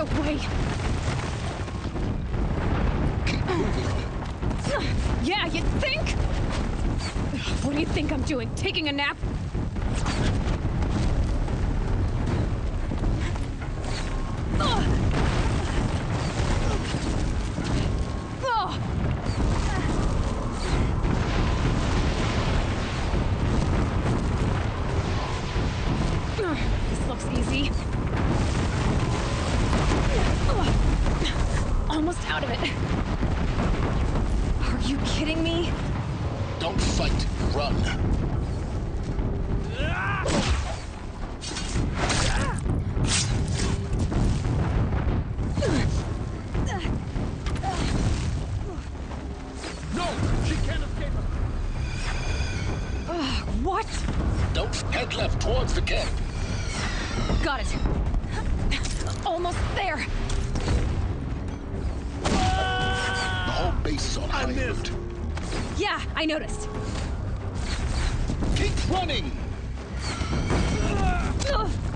No way! Keep moving. Yeah, you think? What do you think I'm doing? Taking a nap? This looks easy. Almost out of it. Are you kidding me? Don't fight. Run. No! She can't escape us! What? Don't head left towards the camp. Got it. Almost there. The whole base is on high alert. Yeah, I noticed. Keep running!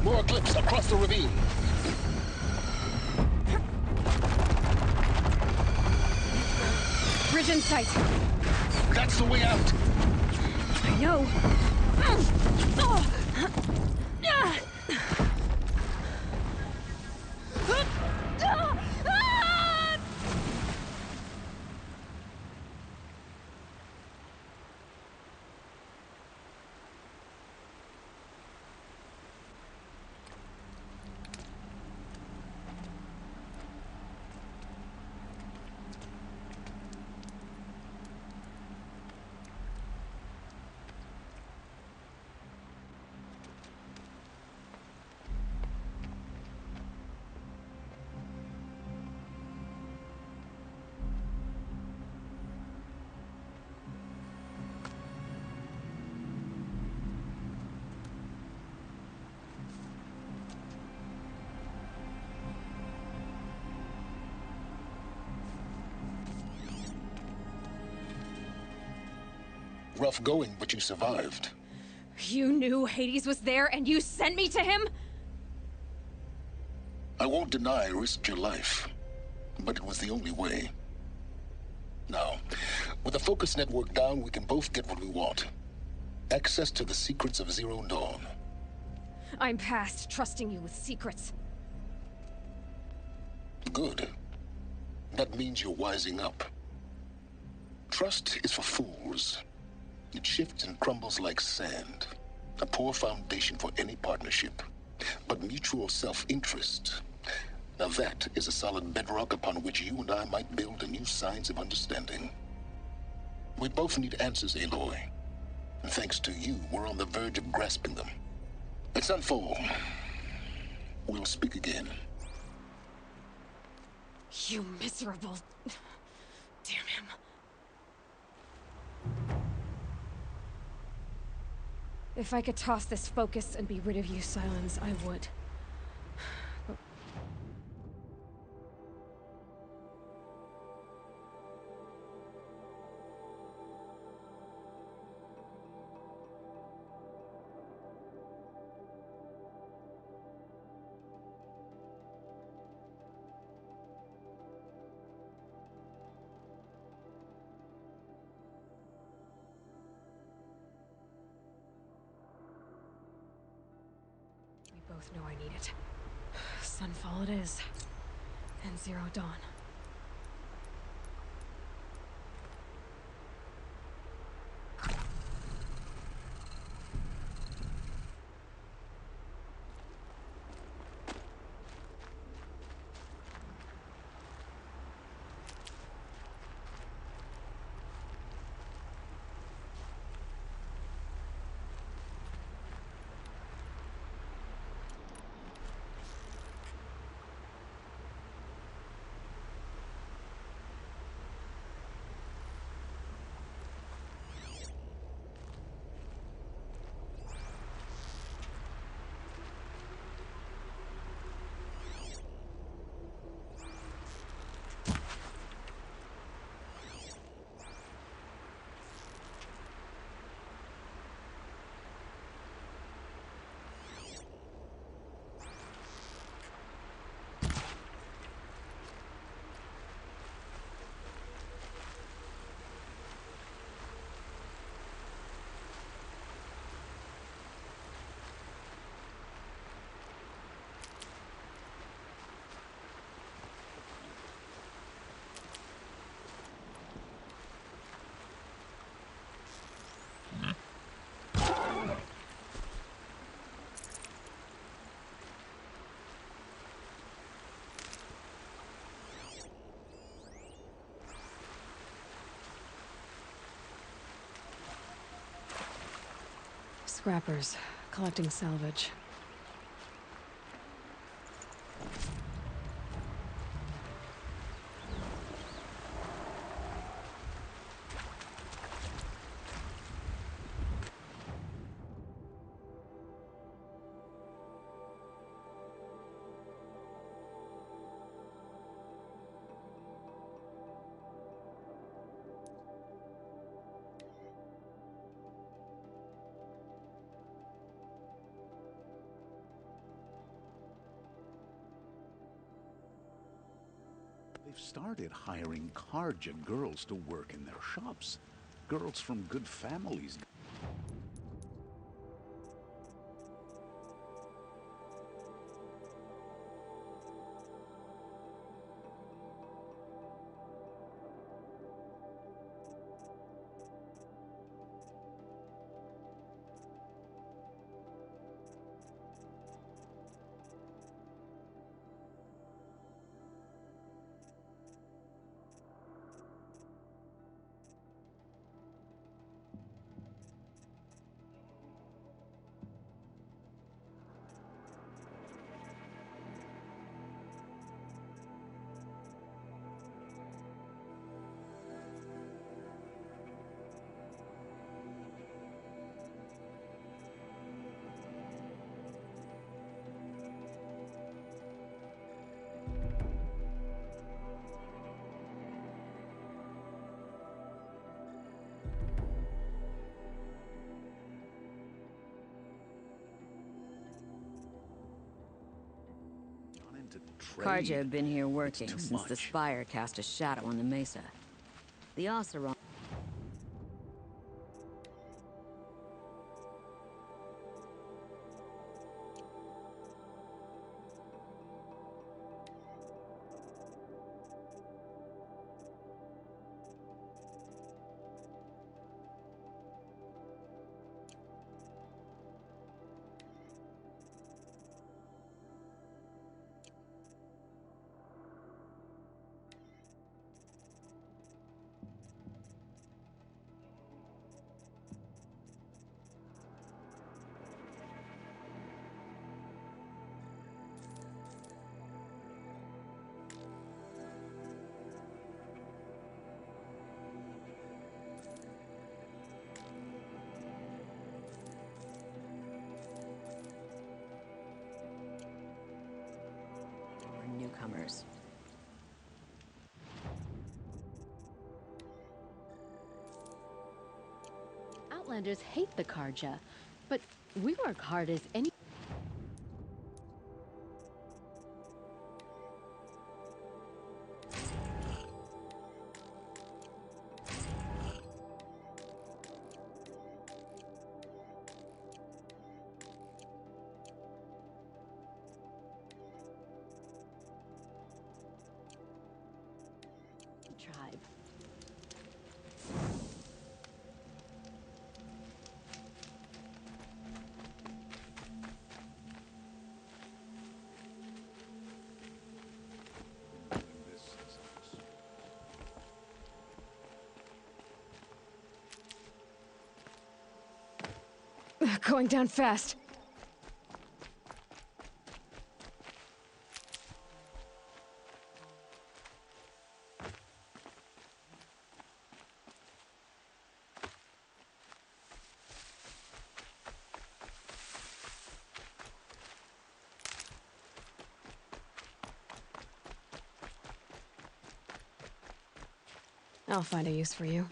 More eclipse across the ravine. Bridge in sight. That's the way out. I know. Rough going, but you survived. You knew Hades was there and you sent me to him? I won't deny I risked your life, but it was the only way. Now, with the focus network down, we can both get what we want. Access to the secrets of Zero Dawn. I'm past trusting you with secrets. Good. That means you're wising up. Trust is for fools. It shifts and crumbles like sand. A poor foundation for any partnership. But mutual self-interest, now that is a solid bedrock upon which you and I might build a new science of understanding. We both need answers, Aloy. And thanks to you, we're on the verge of grasping them. Let's unfold. We'll speak again. You miserable... Damn him. If I could toss this focus and be rid of you, Silence, I would. But... both know I need it. Sunfall it is. And Zero Dawn. Scrappers, collecting salvage. They've started hiring Karja girls to work in their shops. Girls from good families. Karja had been here working since the Spire cast a shadow on the mesa. The Oseram... newcomers. Outlanders hate the Karja, but we work hard as any... tribe. Going down fast. I'll find a use for you.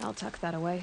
I'll tuck that away.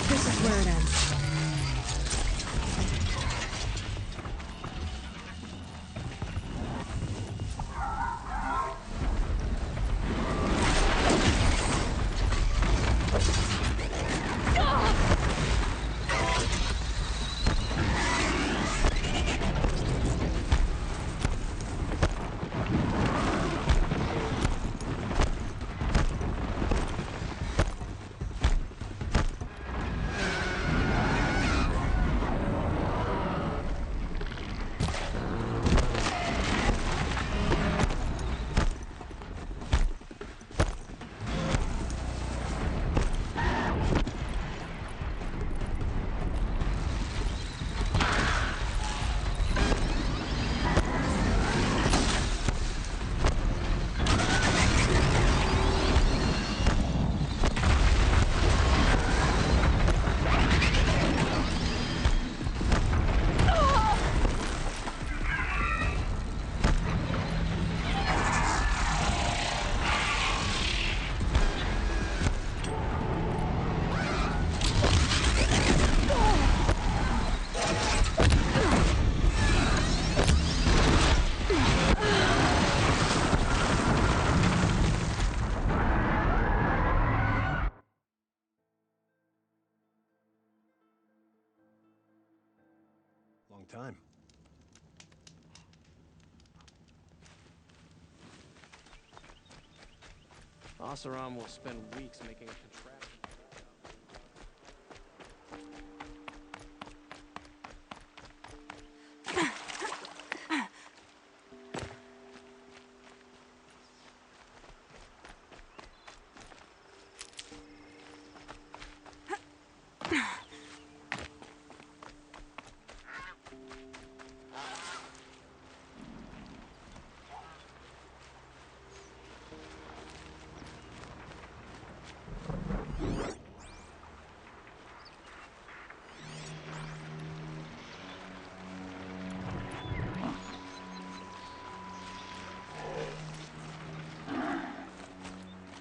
This is where it ends. Long time. Oseram will spend weeks making a contraption.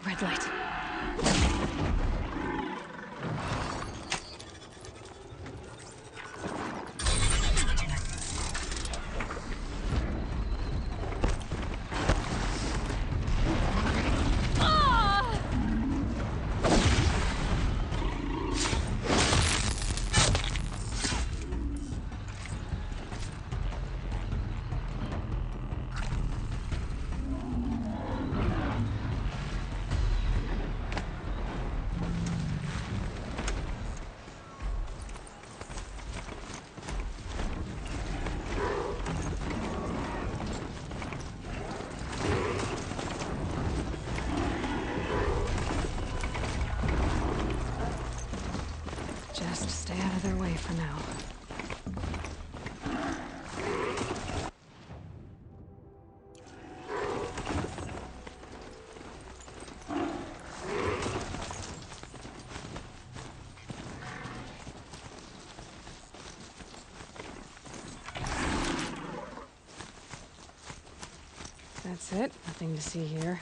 Red light. Just stay out of their way for now. That's it. Nothing to see here.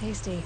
tasty.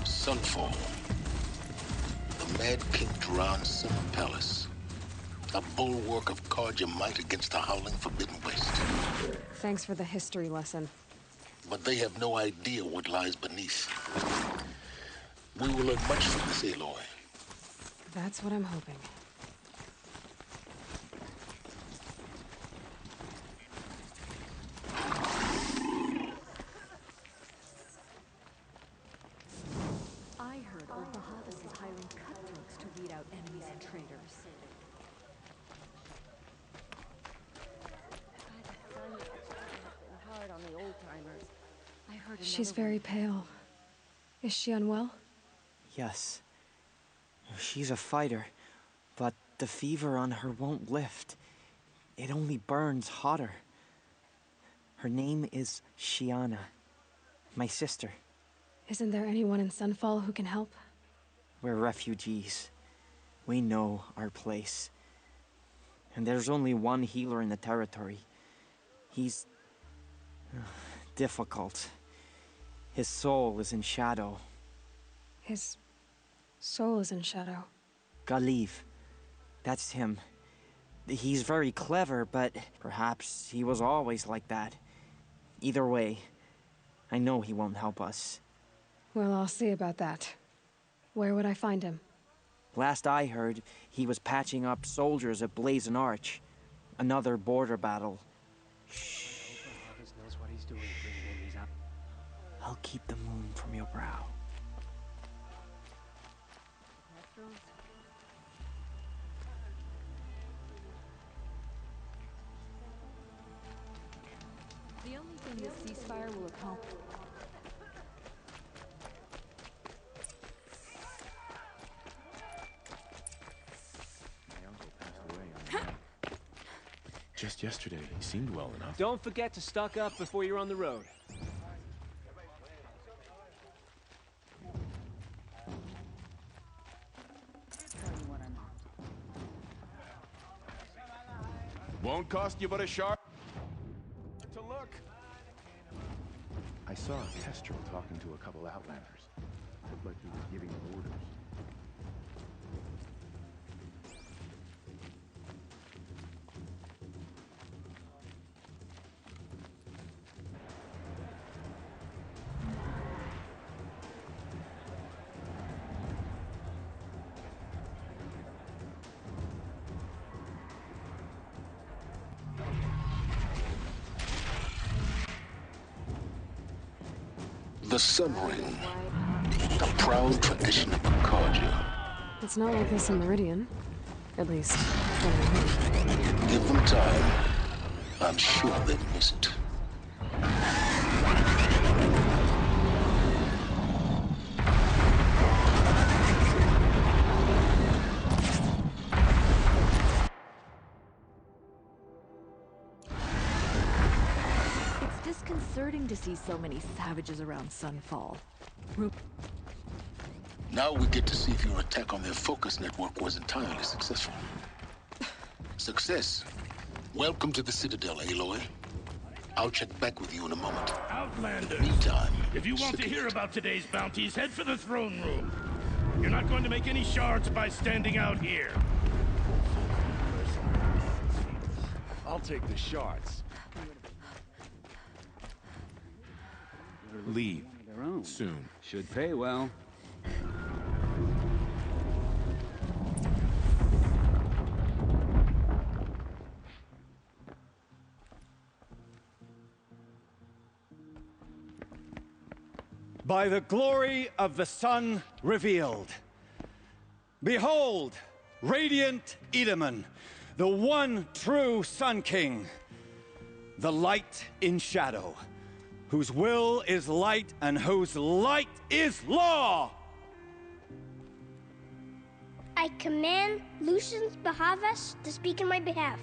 Sunfall. The Mad King Duran's summer palace. A bulwark of Karja might against the howling Forbidden West. Thanks for the history lesson. But they have no idea what lies beneath. We will learn much from this Aloy. That's what I'm hoping. I heard old Bahavis is hiring cutthroats to weed out enemies and traitors. Hard on the old-timers. I heard She's very pale. Is she unwell? Yes. She's a fighter, but the fever on her won't lift. It only burns hotter. Her name is Shiana, my sister. Isn't there anyone in Sunfall who can help? We're refugees. We know our place. And there's only one healer in the territory. He's difficult. His soul is in shadow. His soul is in shadow. Galiv. That's him. He's very clever, but perhaps he was always like that. Either way, I know he won't help us. Well, I'll see about that. Where would I find him? Last I heard, he was patching up soldiers at Blazon Arch. Another border battle. Bahavis knows what he's doing, bringing enemies out. I'll keep the moon from your brow. The only thing this ceasefire will accomplish. My uncle passed away on the night. Just yesterday, he seemed well enough. Don't forget to stock up before you're on the road. Won't cost you but a sharp to look. I saw a Kestrel talking to a couple Outlanders. Looked like he was giving orders. The Sun Ring. A proud tradition of Karja. It's not like this in Meridian. At least, from the hill. Give them time. I'm sure they'll miss it. It's disconcerting to see so many savages around Sunfall. Now we get to see if your attack on their focus network was entirely successful. Success. Welcome to the Citadel, Aloy. I'll check back with you in a moment. Outlander. Meantime, If you want to hear about today's bounties, head for the throne room. You're not going to make any shards by standing out here. I'll take the shards. Leave. Soon. Should pay well. By the glory of the sun revealed. Behold, radiant Edaman, the one true Sun King. The light in shadow, whose will is light and whose light is law! I command Lucius Bahavas to speak in my behalf.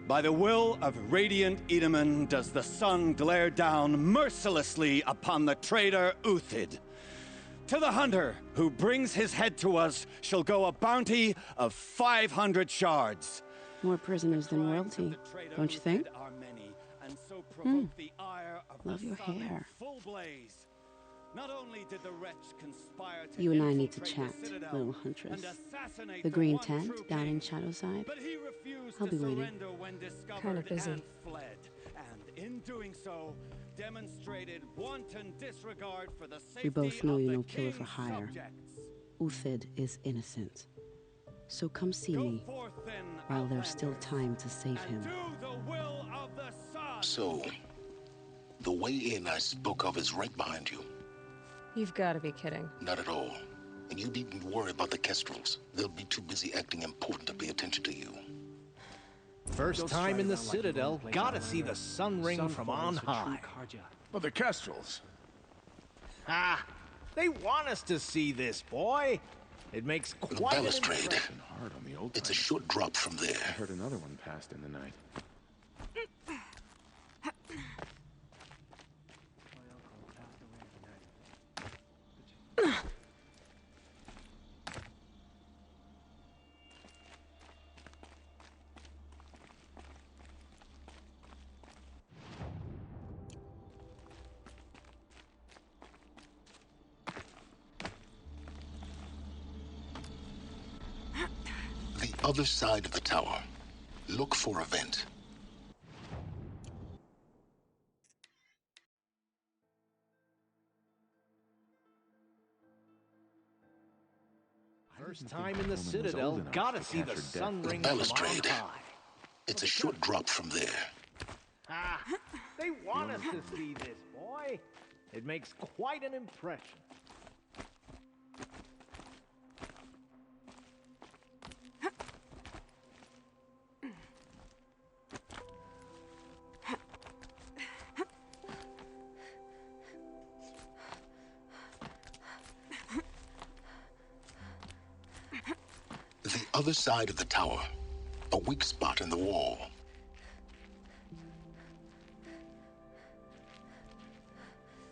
By the will of radiant Edaman does the sun glare down mercilessly upon the traitor Uthid. To the hunter who brings his head to us shall go a bounty of 500 shards. More prisoners than royalty, don't you think? Love your hair. Not only did the wretch conspire to You and I need to chat, little huntress. The green tent down in Shadowside. I'll be waiting. Kind of busy. And in doing so, demonstrated wanton disregard for the safety We both know of you're the no killer for king's hire. subjects. Uthid is innocent. So come see me while there's still time to save him. So, the way in I spoke of is right behind you. You've got to be kidding. Not at all. And you needn't worry about the Kestrels. They'll be too busy acting important to pay attention to you. First time in the Citadel, gotta see the sun ring from on high. But the Kestrels. Ah, they want us to see this, boy. It makes The quite an balustrade. impression. Hard on the old It's a short drop from there. I heard another one passed in the night. The other side of the tower. Look for a vent. First time in the Citadel, gotta see the sun The ring from on balustrade. high. It's a short drop from there. Ah, they want us to see this, boy. It makes quite an impression. The other side of the tower. A weak spot in the wall.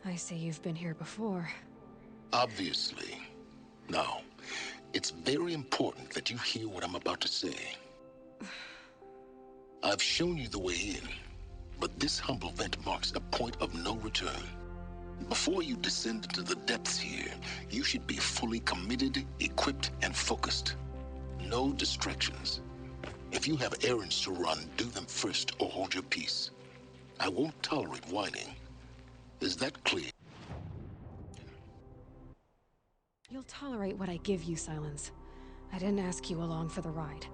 I see you've been here before. Obviously. Now, it's very important that you hear what I'm about to say. I've shown you the way in, but this humble vent marks a point of no return. Before you descend into the depths here, you should be fully committed, equipped, and focused. No distractions. If you have errands to run, do them first or hold your peace. I won't tolerate whining. Is that clear? You'll tolerate what I give you, Silence. I didn't ask you along for the ride.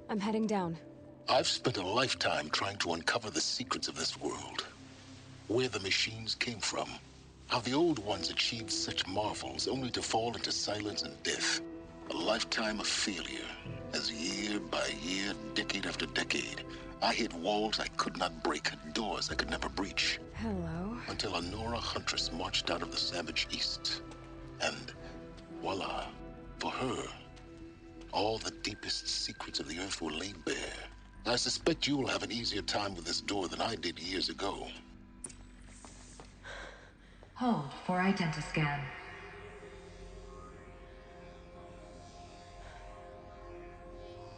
I'm heading down. I've spent a lifetime trying to uncover the secrets of this world. Where the machines came from. How the old ones achieved such marvels only to fall into silence and death. A lifetime of failure, as year by year, decade after decade, I hit walls I could not break, doors I could never breach. Hello? Until a Nora huntress marched out of the savage east. And voila, for her, all the deepest secrets of the earth were laid bare. I suspect you will have an easier time with this door than I did years ago. Hold for identiscan.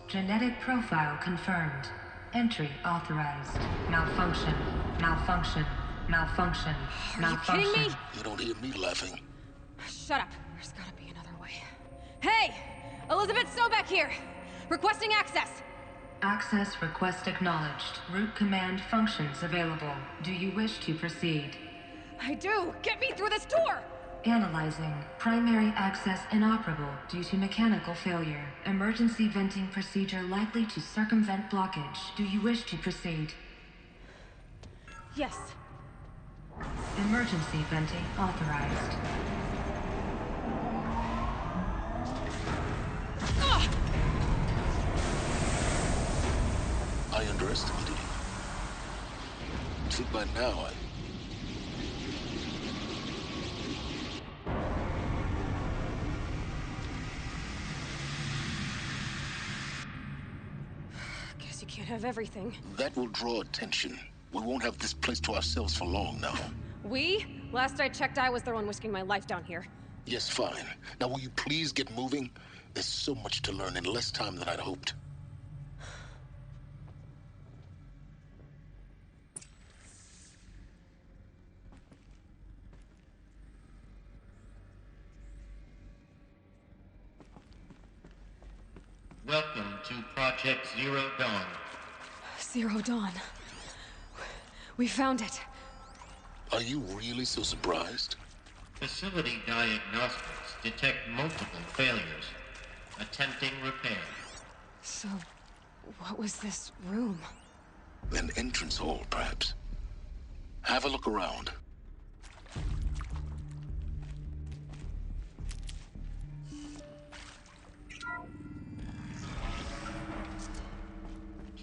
Genetic profile confirmed. Entry authorized. Malfunction. Malfunction. Malfunction. Malfunction. Are you kidding me? You don't hear me laughing. Shut up. There's gotta be another way. Hey! Elizabeth Sobek here! Requesting access! Access request acknowledged. Root command functions available. Do you wish to proceed? I do! Get me through this door! Analyzing. Primary access inoperable due to mechanical failure. Emergency venting procedure likely to circumvent blockage. Do you wish to proceed? Yes. Emergency venting authorized. I underestimated you. See, by now, Guess you can't have everything. That will draw attention. We won't have this place to ourselves for long now. We? Last I checked, I was the one risking my life down here. Yes, fine. Now will you please get moving? There's so much to learn in less time than I'd hoped. Welcome to Project Zero Dawn. Zero Dawn. We found it. Are you really so surprised? Facility diagnostics detect multiple failures. Attempting repair. So, what was this room? An entrance hall, perhaps. Have a look around.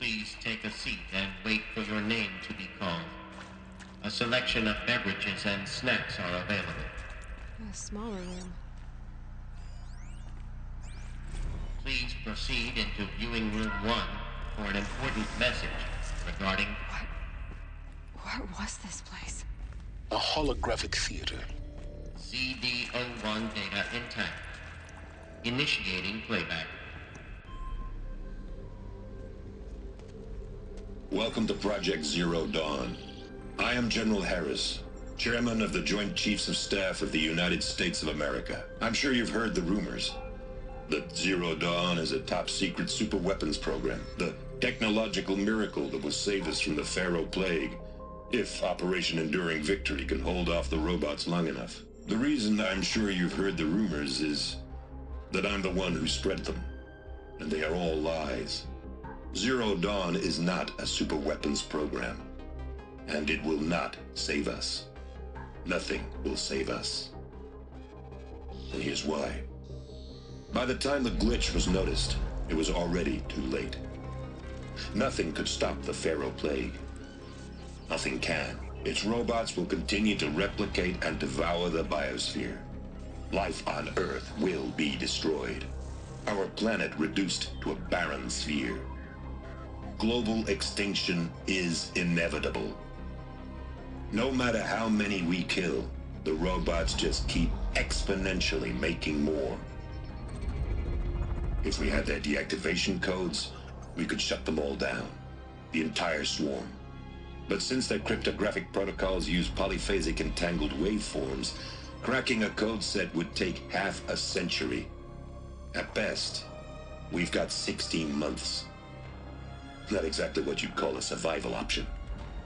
Please take a seat and wait for your name to be called. A selection of beverages and snacks are available. A smaller room. Please proceed into viewing room 1 for an important message regarding... What was this place? A holographic theater. CD01 data intact. Initiating playback. Welcome to Project Zero Dawn. I am General Harris, Chairman of the Joint Chiefs of Staff of the United States of America. I'm sure you've heard the rumors that Zero Dawn is a top-secret superweapons program, the technological miracle that will save us from the Pharaoh Plague, if Operation Enduring Victory can hold off the robots long enough. The reason I'm sure you've heard the rumors is that I'm the one who spread them, and they are all lies. Zero Dawn is not a superweapons program, and it will not save us. Nothing will save us. And here's why. By the time the glitch was noticed, it was already too late. Nothing could stop the Pharaoh Plague. Nothing can. Its robots will continue to replicate and devour the biosphere. Life on Earth will be destroyed. Our planet reduced to a barren sphere. Global extinction is inevitable. No matter how many we kill, the robots just keep exponentially making more. If we had their deactivation codes, we could shut them all down. The entire swarm. But since their cryptographic protocols use polyphasic entangled waveforms, cracking a code set would take half a century. At best, we've got 16 months. Not exactly what you'd call a survival option.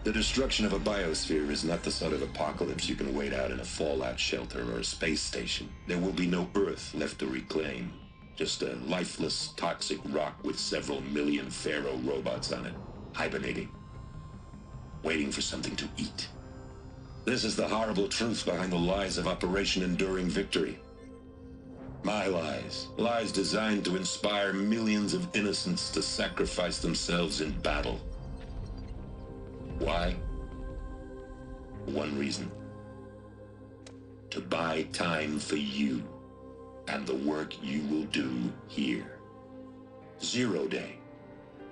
The destruction of a biosphere is not the sort of apocalypse you can wait out in a fallout shelter or a space station. There will be no Earth left to reclaim. Just a lifeless, toxic rock with several million pharaoh robots on it, hibernating, waiting for something to eat. This is the horrible truth behind the lies of Operation Enduring Victory. My lies. Lies designed to inspire millions of innocents to sacrifice themselves in battle. Why? One reason. To buy time for you and the work you will do here. 0 Day,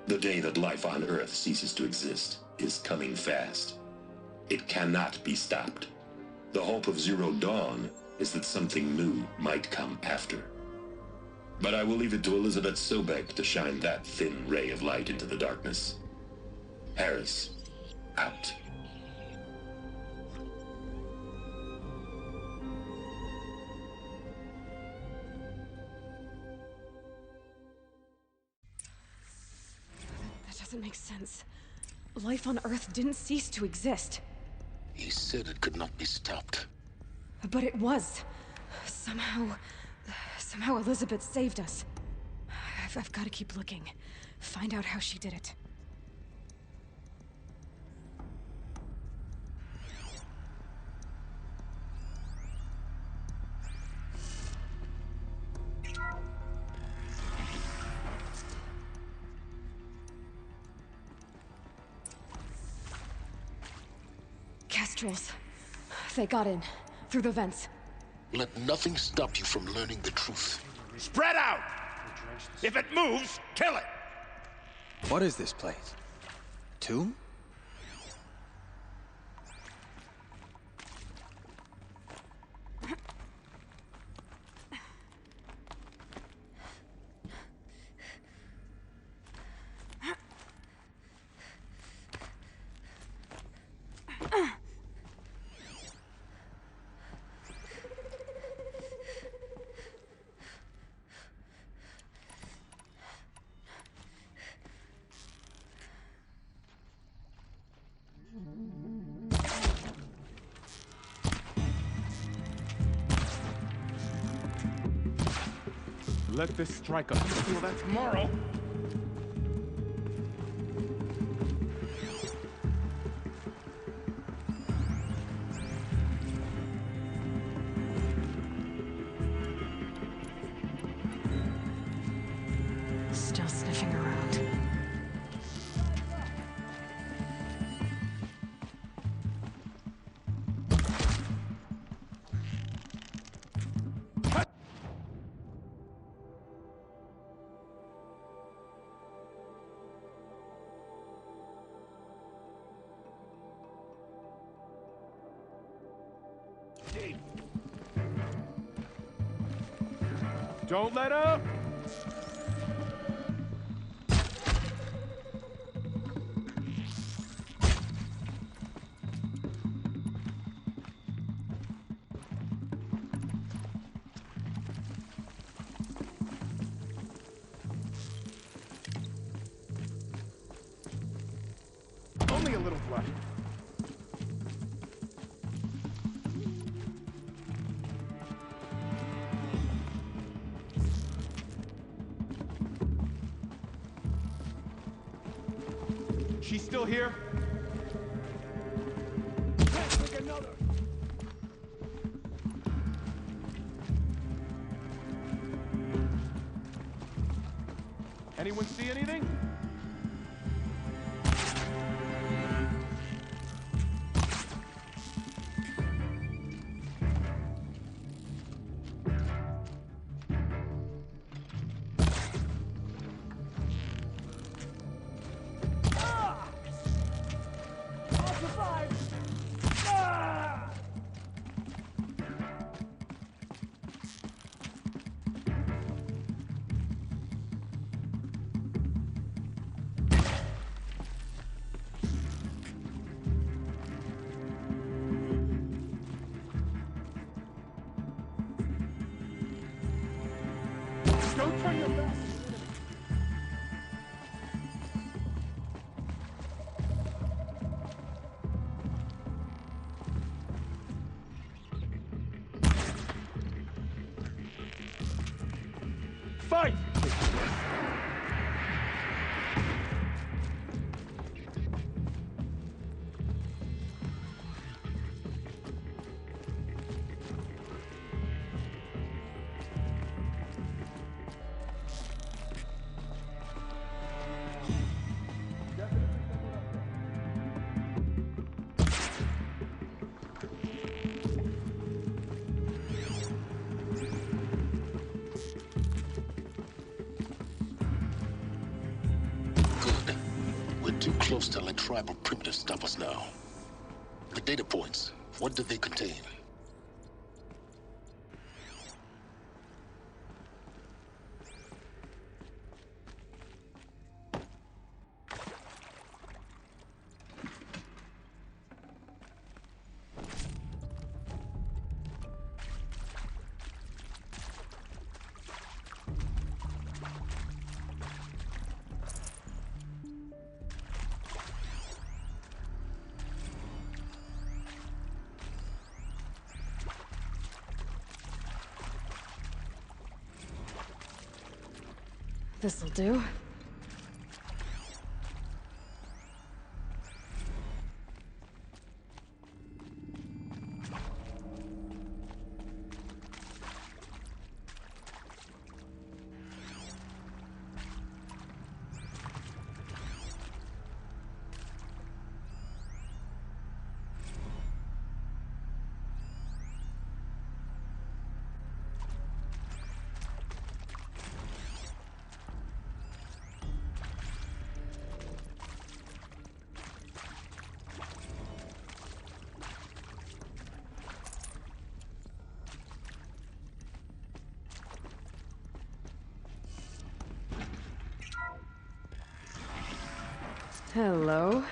the day that life on Earth ceases to exist, is coming fast. It cannot be stopped. The hope of Zero Dawn is that something new might come after. But I will leave it to Elizabeth Sobek to shine that thin ray of light into the darkness. Harris, out. That doesn't make sense. Life on Earth didn't cease to exist. He said it could not be stopped. But it was. Somehow Elizabeth saved us. I've got to keep looking. Find out how she did it. Kestrels. They got in. Through the vents. Let nothing stop you from learning the truth. Spread out! If it moves, kill it! What is this place? Tomb? Let this strike us. Feel that tomorrow. Still sniffing around. Don't let up! Only a little flesh. She's still here? Take another. Anyone see anything? fight! Good. We're too close to let tribal primitives stop us now. The data points, what do they contain? This'll do. Hello.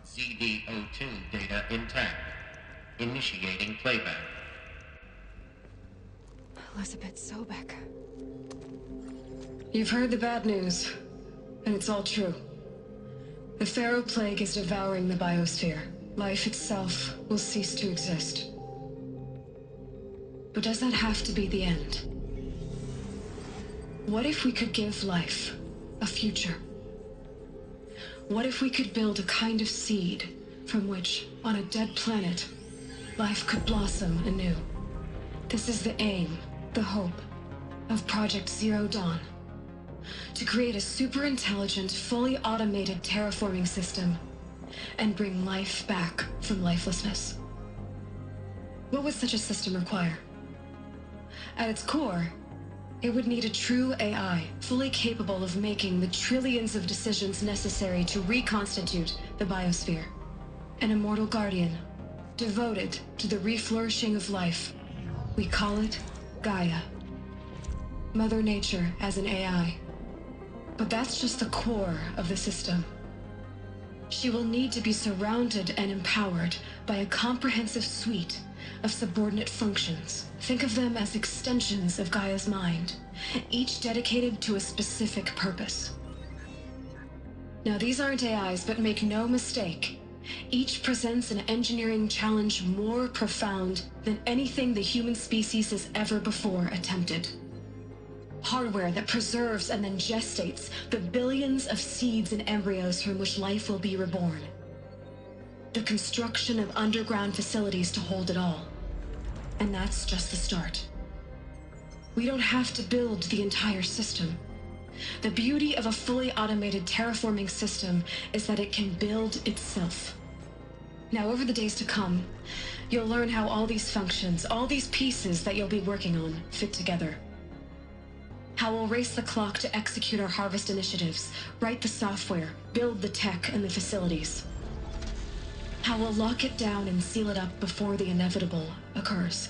ZD-02 data intact. Initiating playback. Elizabeth Sobek. You've heard the bad news, and it's all true. The Pharaoh Plague is devouring the biosphere. Life itself will cease to exist. But does that have to be the end? What if we could give life a future? What if we could build a kind of seed from which, on a dead planet, life could blossom anew? This is the aim, the hope, of Project Zero Dawn. To create a super-intelligent, fully automated terraforming system and bring life back from lifelessness. What would such a system require? At its core, it would need a true AI, fully capable of making the trillions of decisions necessary to reconstitute the biosphere. An immortal guardian, devoted to the reflourishing of life. We call it Gaia. Mother Nature as an AI. But that's just the core of the system. She will need to be surrounded and empowered by a comprehensive suite of subordinate functions. Think of them as extensions of Gaia's mind, each dedicated to a specific purpose. Now, these aren't AIs, but make no mistake, each presents an engineering challenge more profound than anything the human species has ever before attempted. Hardware that preserves and then gestates the billions of seeds and embryos from which life will be reborn. The construction of underground facilities to hold it all. And that's just the start. We don't have to build the entire system. The beauty of a fully automated terraforming system is that it can build itself. Now, over the days to come, you'll learn how all these functions, all these pieces that you'll be working on, fit together. How we'll race the clock to execute our harvest initiatives, write the software, build the tech and the facilities. How we'll lock it down and seal it up before the inevitable occurs.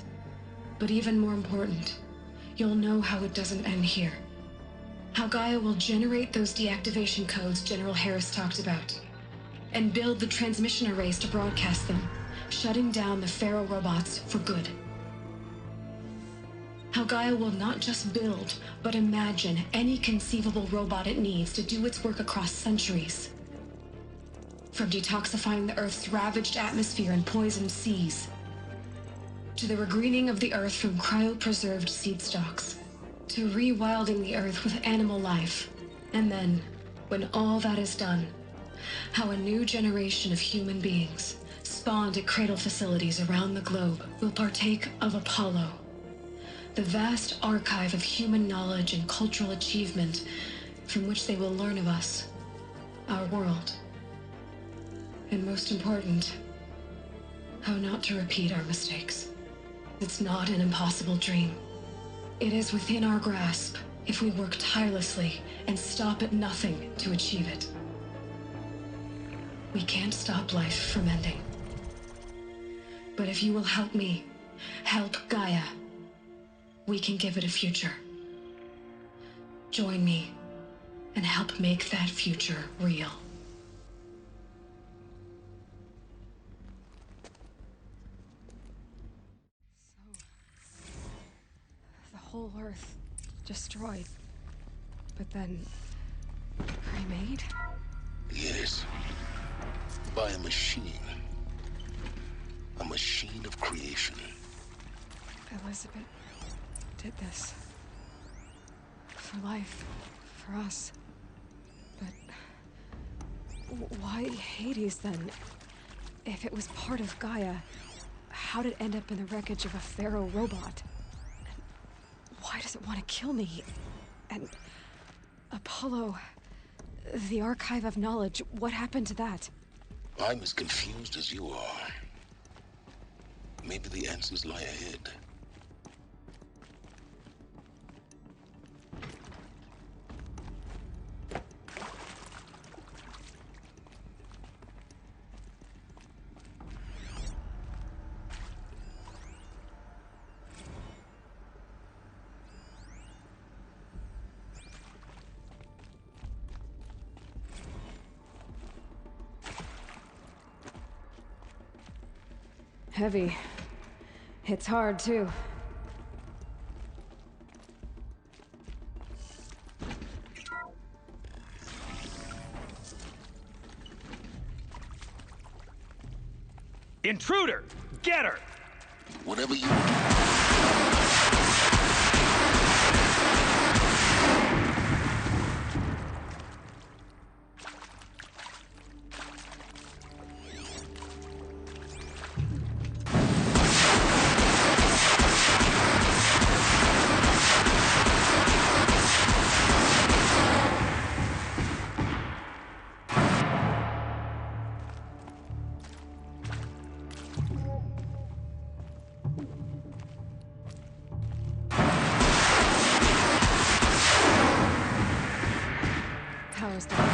But even more important, you'll know how it doesn't end here. How Gaia will generate those deactivation codes General Harris talked about, and build the transmission arrays to broadcast them, shutting down the Pharaoh robots for good. How Gaia will not just build, but imagine any conceivable robot it needs to do its work across centuries. From detoxifying the Earth's ravaged atmosphere and poisoned seas, to the regreening of the Earth from cryopreserved seed stalks, to rewilding the Earth with animal life. And then, when all that is done, how a new generation of human beings, spawned at cradle facilities around the globe, will partake of Apollo, the vast archive of human knowledge and cultural achievement from which they will learn of us, our world, and most important, how not to repeat our mistakes. It's not an impossible dream. It is within our grasp if we work tirelessly and stop at nothing to achieve it. We can't stop life from ending. But if you will help me, help Gaia, we can give it a future. Join me and help make that future real. The whole Earth destroyed, but then remade? Yes. By a machine. A machine of creation. Elizabeth did this. For life. For us. But why Hades then? If it was part of Gaia, how did it end up in the wreckage of a pharaoh robot? And why does it want to kill me? And Apollo, the archive of knowledge, what happened to that? I'm as confused as you are. Maybe the answers lie ahead. Heavy. It's hard, too. Intruder! Get her! Whatever you... Power's down.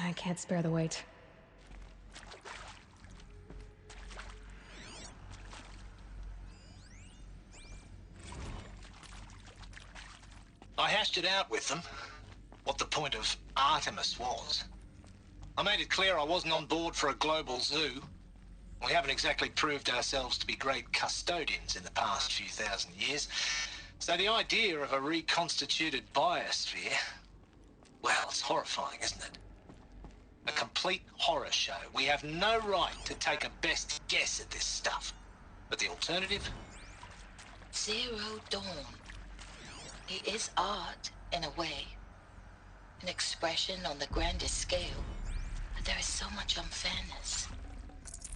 I can't spare the weight. I hashed it out with them, what the point of Artemis was. I made it clear I wasn't on board for a global zoo. We haven't exactly proved ourselves to be great custodians in the past few thousand years. So the idea of a reconstituted biosphere, well, it's horrifying, isn't it? A complete horror show. We have no right to take a best guess at this stuff. But the alternative? Zero Dawn. It is art, in a way. An expression on the grandest scale. But there is so much unfairness.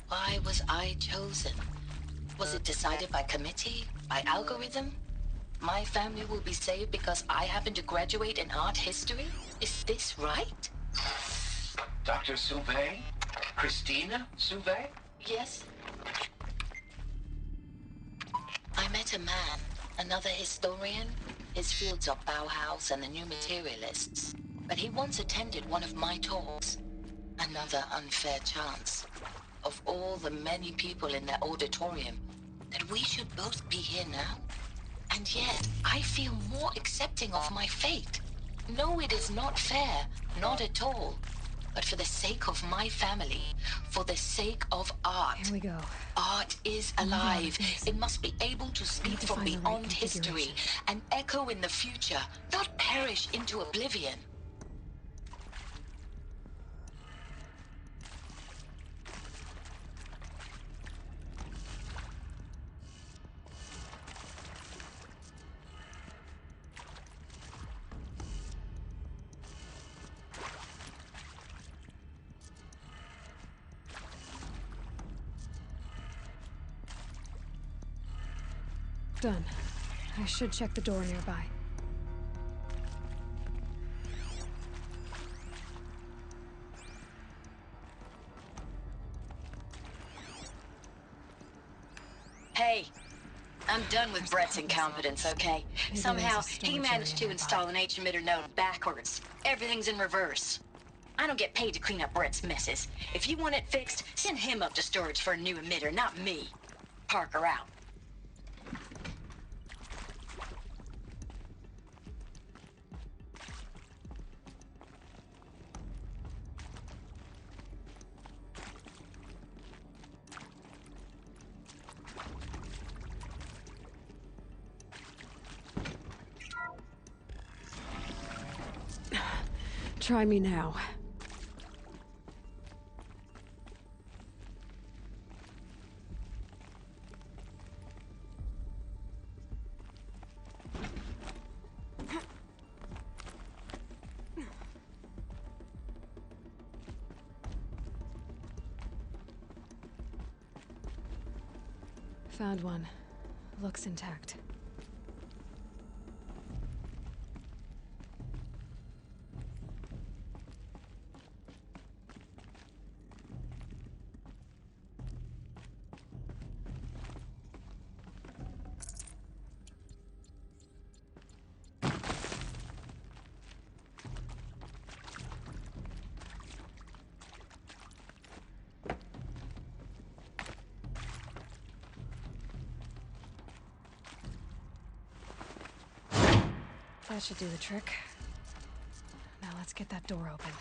Why was I chosen? Was it decided by committee? By algorithm? My family will be saved because I happen to graduate in art history? Is this right? Dr. Sauvé? Christina Sauvé? Yes. I met a man, another historian. His fields are Bauhaus and the New Materialists. But he once attended one of my talks. Another unfair chance. Of all the many people in that auditorium, that we should both be here now. And yet, I feel more accepting of my fate. No, it is not fair. Not at all. But for the sake of my family, for the sake of art. Here we go. Art is alive. It must be able to speak from beyond history and echo in the future, not perish into oblivion. Done. I should check the door nearby. Hey, I'm done with Brett's incompetence, okay? Somehow, he managed to install an H-emitter node backwards. Everything's in reverse. I don't get paid to clean up Brett's messes. If you want it fixed, send him up to storage for a new emitter, not me. Parker out. Try me now. Found one. Looks intact. That should do the trick. Now let's get that door open.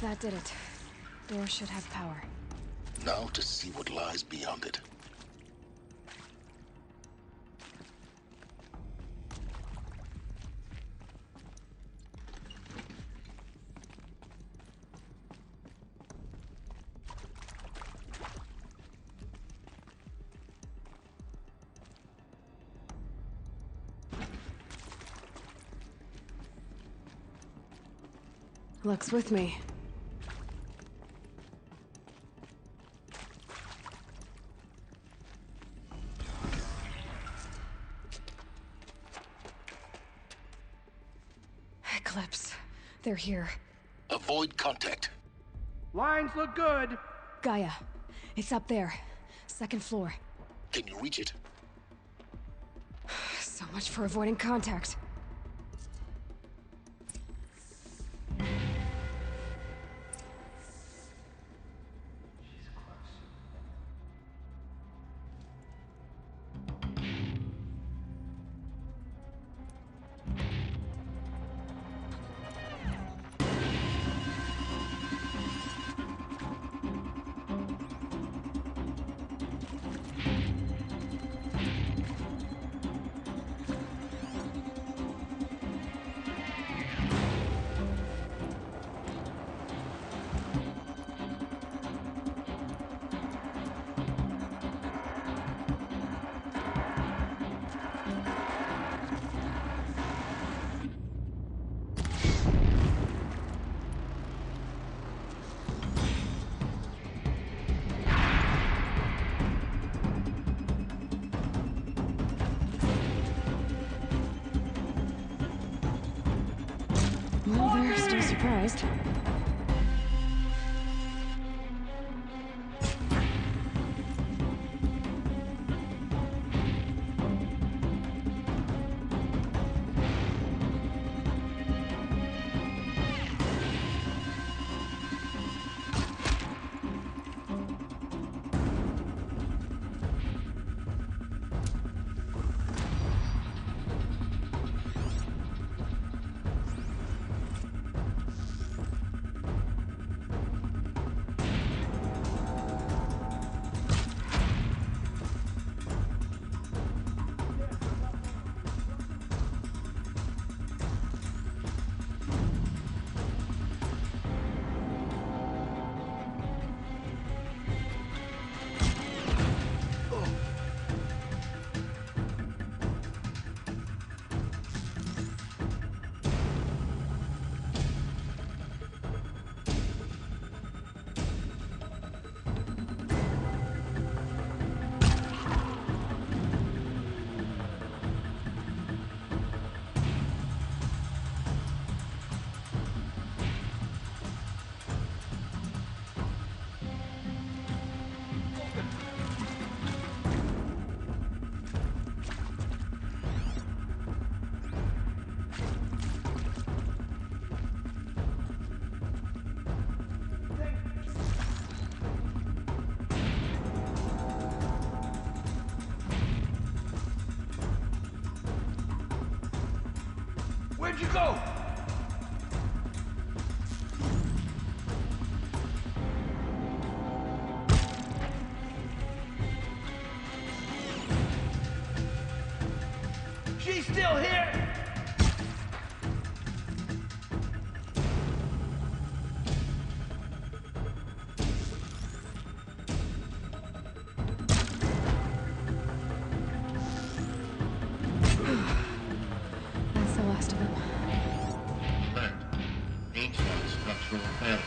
That did it. Door should have power. Now to see what lies beyond it. Luck's with me. Eclipse. They're here. Avoid contact. Lines look good. Gaia. It's up there. Second floor. Can you reach it? So much for avoiding contact. Well, they're still surprised. Where'd you go? She's still here! That's the last of them. Alert. HVAC structural failure.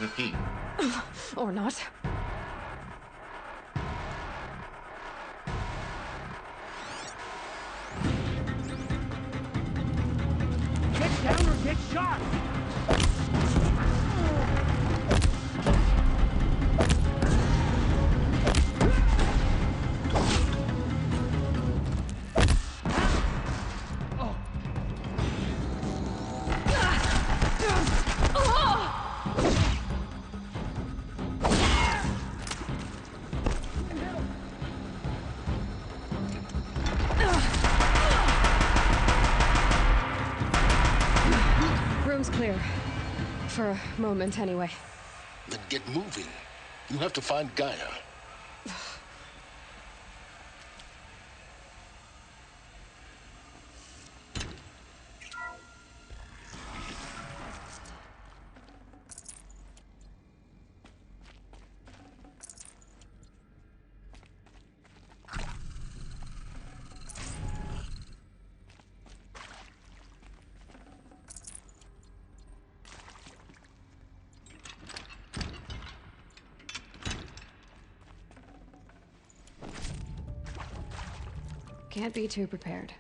Repeat. Or not. Get down or get shot! Room's clear. For a moment, anyway. Then get moving. You have to find Gaia. Can't be too prepared.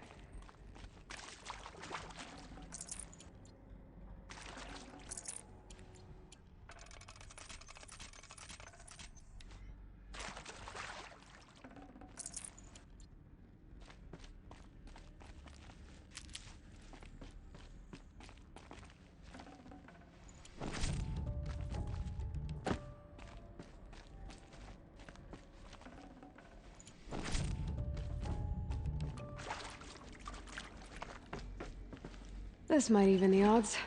This might even the odds.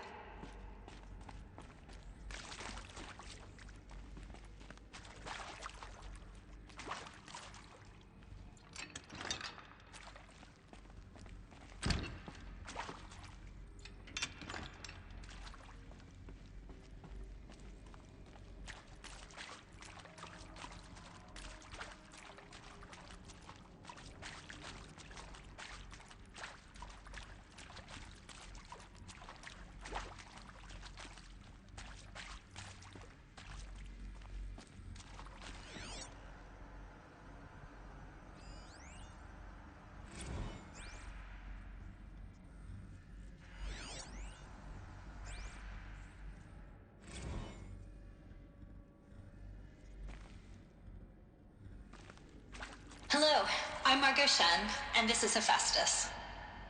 Hello, I'm Margot Shen, and this is Hephaestus.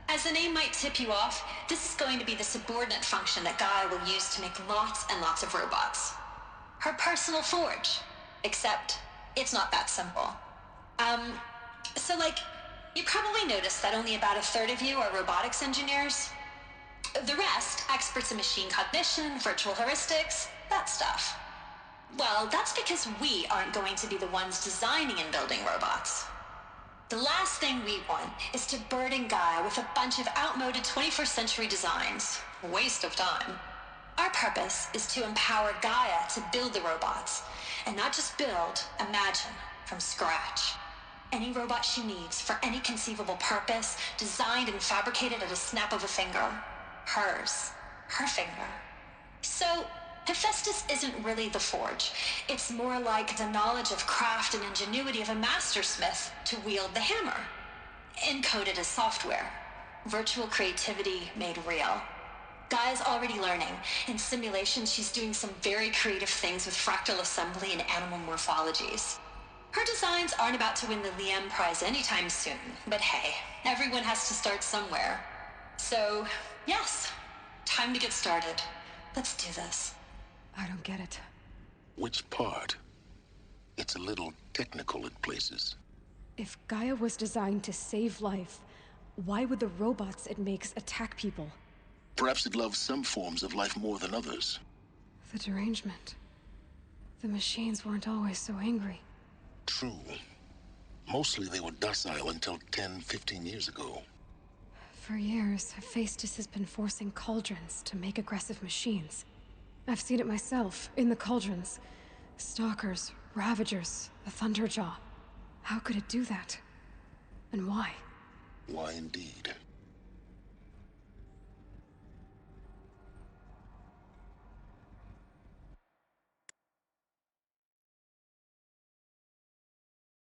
As the name might tip you off, this is going to be the subordinate function that Gaia will use to make lots and lots of robots. Her personal forge. Except, it's not that simple. You probably noticed that only about a third of you are robotics engineers. The rest, experts in machine cognition, virtual heuristics, that stuff. Well, that's because we aren't going to be the ones designing and building robots. The last thing we want is to burden Gaia with a bunch of outmoded 21st century designs. Waste of time. Our purpose is to empower Gaia to build the robots, and not just build, imagine, from scratch. Any robot she needs for any conceivable purpose, designed and fabricated at a snap of a finger. Hers. Her finger. So, Hephaestus isn't really the forge. It's more like the knowledge of craft and ingenuity of a mastersmith to wield the hammer. Encoded as software. Virtual creativity made real. Gaia's already learning. In simulation, she's doing some very creative things with fractal assembly and animal morphologies. Her designs aren't about to win the Liam Prize anytime soon, but hey, everyone has to start somewhere. So, yes, time to get started. Let's do this. I don't get it. Which part? It's a little technical in places. If Gaia was designed to save life, why would the robots it makes attack people? Perhaps it loves some forms of life more than others. The derangement. The machines weren't always so angry. True. Mostly they were docile until 10, 15 years ago. For years, Hephaestus has been forcing cauldrons to make aggressive machines. I've seen it myself, in the cauldrons. Stalkers, Ravagers, the Thunderjaw. How could it do that? And why? Why indeed?